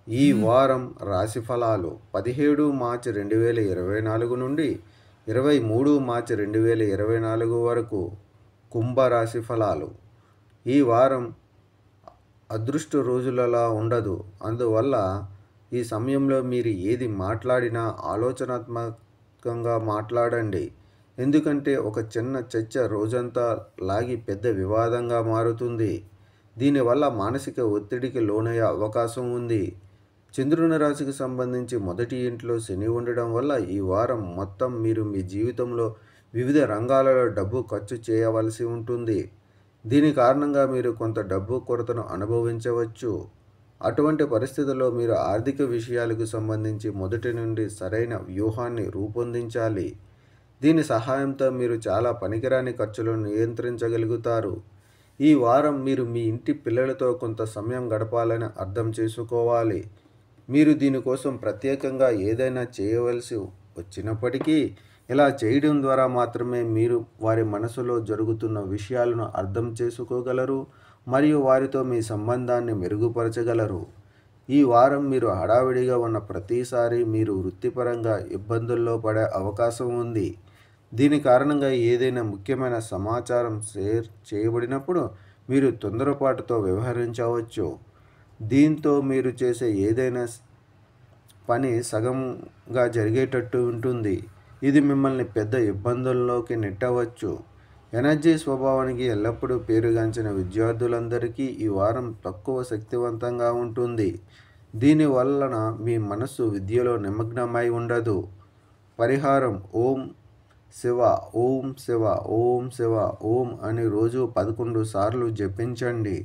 ఈ వారం రాశి ఫలాలు 17 మార్చి 2024 నుండి 23 మార్చి 2024 వరకు కుంభ రాశి ఫలాలు. ఈ వారం అదృష్ట రోజులలా ఉండదు. అందువల్ల ఈ సమయంలో మీరు ఏది మాట్లాడినా ఆలోచనాత్మకంగా మాట్లాడండి. ఎందుకంటే ఒక చిన్న చర్చ రోజంతా లాగి పెద్ద వివాదంగా మారుతుంది. దీనివల్ల మానసిక ఒత్తిడికి లోనయ్యే అవకాశం ఉంది. చంద్రుని రాశికి సంబంధించి మొదటి ఇంట్లో శని ఉండడం వల్ల ఈ వారం మొత్తం మీరు మీ జీవితంలో వివిధ రంగాలలో డబ్బు ఖర్చు చేయవలసి ఉంటుంది. దీని కారణంగా మీరు కొంత డబ్బు కొరతను అనుభవించవచ్చు. అటువంటి పరిస్థితుల్లో మీరు ఆర్థిక విషయాలకు సంబంధించి మొదటి నుండి సరైన వ్యూహాన్ని రూపొందించాలి. దీని సహాయంతో మీరు చాలా పనికిరాని ఖర్చులను నియంత్రించగలుగుతారు. ఈ వారం మీరు మీ ఇంటి పిల్లలతో కొంత సమయం గడపాలని అర్థం చేసుకోవాలి. మీరు దీనికోసం ప్రత్యేకంగా ఏదైనా చేయవలసి వచ్చినప్పటికీ ఇలా చేయడం ద్వారా మాత్రమే మీరు వారి మనసులో జరుగుతున్న విషయాలను అర్థం చేసుకోగలరు మరియు వారితో మీ సంబంధాన్ని మెరుగుపరచగలరు. ఈ వారం మీరు హడావిడిగా ఉన్న ప్రతిసారి మీరు వృత్తిపరంగా ఇబ్బందుల్లో పడే అవకాశం ఉంది. దీని కారణంగా ఏదైనా ముఖ్యమైన సమాచారం షేర్ చేయబడినప్పుడు మీరు తొందరపాటుతో వ్యవహరించవచ్చు. దీంతో మీరు చేసే ఏదైనా పని సగంగా జరిగేటట్టు ఉంటుంది. ఇది మిమ్మల్ని పెద్ద ఇబ్బందుల్లోకి నెట్టవచ్చు. ఎనర్జీ స్వభావానికి ఎల్లప్పుడూ పేరుగాంచిన విద్యార్థులందరికీ ఈ వారం తక్కువ శక్తివంతంగా ఉంటుంది. దీనివలన మీ మనస్సు విద్యలో నిమగ్నమై ఉండదు. పరిహారం: ఓం శివ, ఓం శివ, ఓం శివ, ఓం అని రోజు 11 సార్లు జపించండి.